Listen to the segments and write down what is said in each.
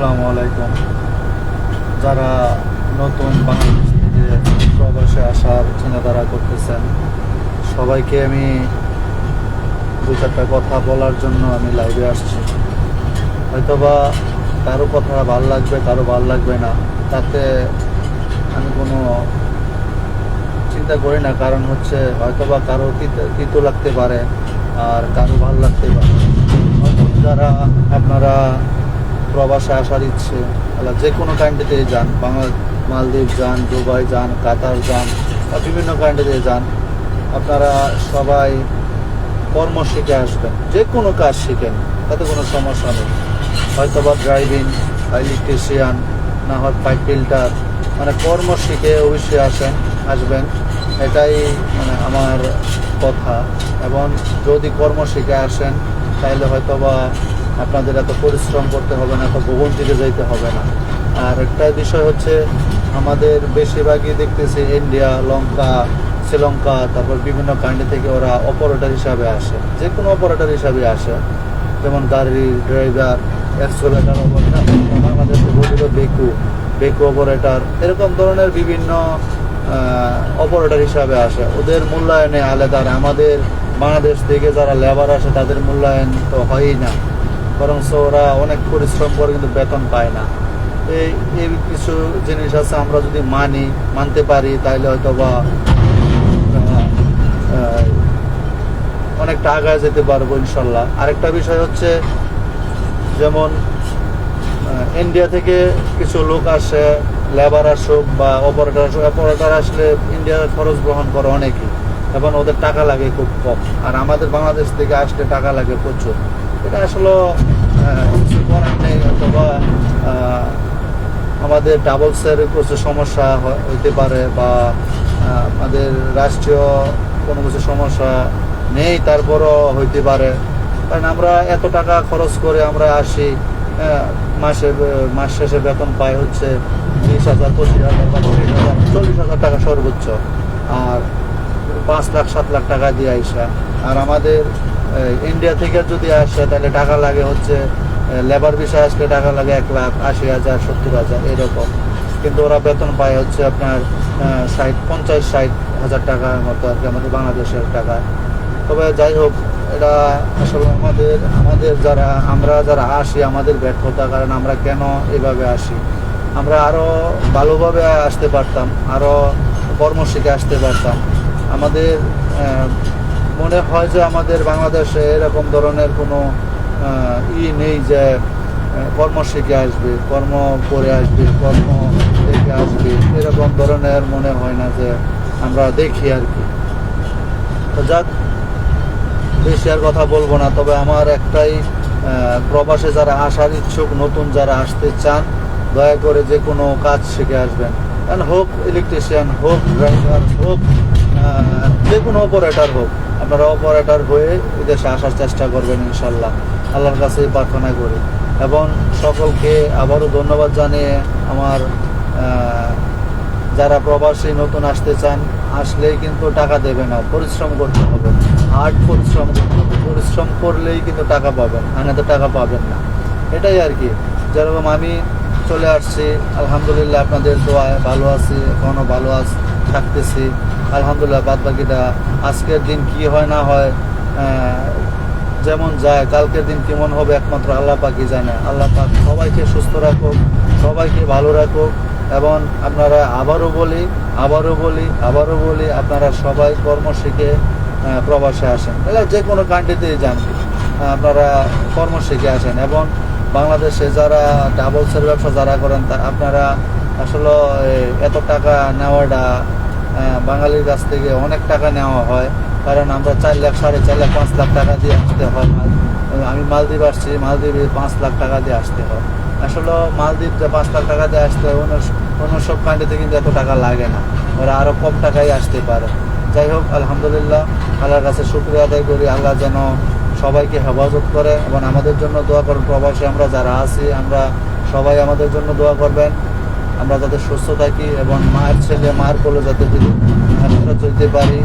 আসসালামু আলাইকুম। যারা নতুন বাংলাদেশ থেকে প্রবাসে আসার চিন্তাধারা করতেছেন, সবাইকে আমি দু চারটা কথা বলার জন্য আমি লাইভে আসছি। হয়তোবা কারো কথা ভালো লাগবে, কারো ভালো লাগবে না, তাতে আমি কোনো চিন্তা করি না। কারণ হচ্ছে হয়তোবা কারো তিতো লাগতে পারে আর কারো ভালো লাগতে পারে। যারা আপনারা প্রবাসে আসার ইচ্ছে, তাহলে যে কোনো কান্ট্রিতে যান, মালদ্বীপ যান, দুবাই যান, কাতার যান বা বিভিন্ন কান্ট্রিতে যান, আপনারা সবাই কর্ম শিখে আসবেন। যে কোনো কাজ শিখেন, তাতে কোনো সমস্যা নেই। হয়তো বা ড্রাইভিং, ইলেকট্রিশিয়ান, না হয় পাইপ ফিল্টার, মানে কর্ম শিখে অবশ্যই আসবেন। এটাই মানে আমার কথা। এবং যদি কর্ম শিখে আসেন, তাহলে হয়তো বা আপনাদের এত পরিশ্রম করতে হবে না, এত ভোগান্তিতে যাইতে হবে না। আর একটা বিষয় হচ্ছে, আমাদের বেশিরভাগই দেখতেছি ইন্ডিয়া, শ্রীলঙ্কা, তারপর বিভিন্ন কান্ট্রি থেকে ওরা অপারেটর হিসাবে আসে, যে কোনো অপারেটর হিসাবে আসে। যেমন গাড়ির ড্রাইভার, এক্সকাভেটর অপারেটর, বাংলাদেশে বলিল বেকু অপারেটর, এরকম ধরনের বিভিন্ন অপারেটর হিসাবে আসে। ওদের মূল্যায়নে আলাদা। আমাদের বাংলাদেশ থেকে যারা লেবার আসে, তাদের মূল্যায়ন তো হয়ই না, বরং ওরা অনেক পরিশ্রম করে কিন্তু বেতন পায় না। এই কিছু জিনিস আছে, আমরা যদি মানতে পারি, তাহলে হয়তো বা অনেকটা আগায় যেতে পারবো ইনশাল্লাহ। আরেকটা বিষয় হচ্ছে, যেমন ইন্ডিয়া থেকে কিছু লোক আসে, লেবার আসুক বা অপারেটর আসলে ইন্ডিয়ার খরচ গ্রহণ করে অনেকেই, এবং ওদের টাকা লাগে খুব কম। আর আমাদের বাংলাদেশ থেকে আসলে টাকা লাগে প্রচুর। এটা আসলে কিছু করার নেই। অথবা আমাদের ডাবলসের কিছু সমস্যা হইতে পারে, বা আমাদের রাষ্ট্রীয় কোনো কিছু সমস্যা নেই, তারপরও হইতে পারে। কারণ আমরা এত টাকা খরচ করে আমরা আসি, মাস শেষে বেতন পাই হচ্ছে 20,000, 25,000 বা 30,000, 40,000 টাকা সর্বোচ্চ, আর 5 লাখ 7 লাখ টাকা দিয়ে আইসা। আর আমাদের ইন্ডিয়া থেকে যদি আসে, তাহলে টাকা লাগে হচ্ছে, লেবার বিষয় আসলে টাকা লাগে 1,80,000, 70,000 এরকম। কিন্তু ওরা বেতন পায় হচ্ছে আপনার 50-60 হাজার টাকার মতো আর কি, আমাদের বাংলাদেশের টাকায়। তবে যাই হোক, এটা আসলে আমাদের আমরা যারা আসি, আমাদের ব্যর্থতা। কারণ আমরা কেন এভাবে আসি? আমরা আরও ভালোভাবে আসতে পারতাম, আরও কর্ম শিখে আসতে পারতাম। আমাদের মনে হয় যে আমাদের বাংলাদেশে এরকম ধরনের কোনো নেই যে কর্ম শিখে আসবে, কর্ম করে আসবে, কর্ম দেখে আসবে, এরকম ধরনের মনে হয় না যে আমরা দেখি আর কি। তো যাক, বেশি আর কথা বলবো না। তবে আমার একটাই, প্রবাসে যারা আসার ইচ্ছুক, নতুন যারা আসতে চান, দয়া করে যে কোনো কাজ শিখে আসবেন। কারণ হোক ইলেকট্রিশিয়ান, হোক ড্রাইভার, হোক যে কোনো অপারেটর হোক, আপনারা অপারেটর হয়ে এদেশে আসার চেষ্টা করবেন ইনশাল্লাহ। আল্লাহর কাছে প্রার্থনা করি। এবং সকলকে আবারও ধন্যবাদ জানিয়ে, আমার যারা প্রবাসী নতুন আসতে চান, আসলেই কিন্তু টাকা দেবে না, পরিশ্রম করতে হবে, হার্ড পরিশ্রম করতে হবে। পরিশ্রম করলেই কিন্তু টাকা পাবেন, তো টাকা পাবেন না। এটাই আর কি। যেরকম আমি চলে আসছি, আলহামদুলিল্লাহ, আপনাদের দোয়ায় ভালো আছি, এখনও ভালো থাকতেছি আলহামদুলিল্লাহ। বাদ বাকিটা আজকের দিন কি হয় না হয়, যেমন যায়, কালকের দিন কেমন হবে একমাত্র আল্লাহ পাকই জানে। আল্লাহ পাক সবাইকে সুস্থ রাখুক, সবাইকে ভালো রাখুক। এবং আপনারা আবারও বলি, আপনারা সবাই কর্ম শিখে প্রবাসে আসেন। তাহলে যে কোনো কান্ট্রিতেই যান, আপনারা কর্ম শিখে আসেন। এবং বাংলাদেশে যারা ডাবলসের ব্যবসা যারা করেন, আপনারা আসলে এত টাকা নেওয়াটা, বাঙালির কাছ থেকে অনেক টাকা নেওয়া হয়। কারণ আমরা 4 লাখ, 4.5 লাখ, 5 লাখ টাকা দিয়ে আসতে হয়। আমি মালদ্বীপ আসছি, মালদ্বীপে 5 লাখ টাকা দিয়ে আসতে হয়। আসলে মালদ্বীপ যে 5 লাখ টাকা দিয়ে আসতে হয়, অন্য সব কান্ট্রিতে কিন্তু এত টাকা লাগে না, ওরা আরও কম টাকায় আসতে পারে। যাই হোক, আলহামদুলিল্লাহ, আল্লাহর কাছে শুকরিয়া আদায় করি। আল্লাহ যেন সবাইকে হেফাজত করে, এবং আমাদের জন্য দোয়া করেন। প্রবাসী আমরা যারা আছি, আমরা সবাই আমাদের জন্য দোয়া করবেন, আমরা যাতে সুস্থ থাকি, এবং মায়ের ছেলে মায়ের কোলে যাতে আমরা চলতে পারি,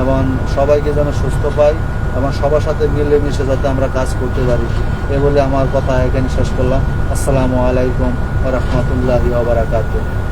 এবং সবাইকে যেন সুস্থ পাই, এবং সবার সাথে মিলেমিশে যাতে আমরা কাজ করতে পারি। এ বলে আমার কথা এখানে শেষ করলাম। আসসালামু আলাইকুম ওয়া রাহমাতুল্লাহি ওয়া বারাকাতুহু।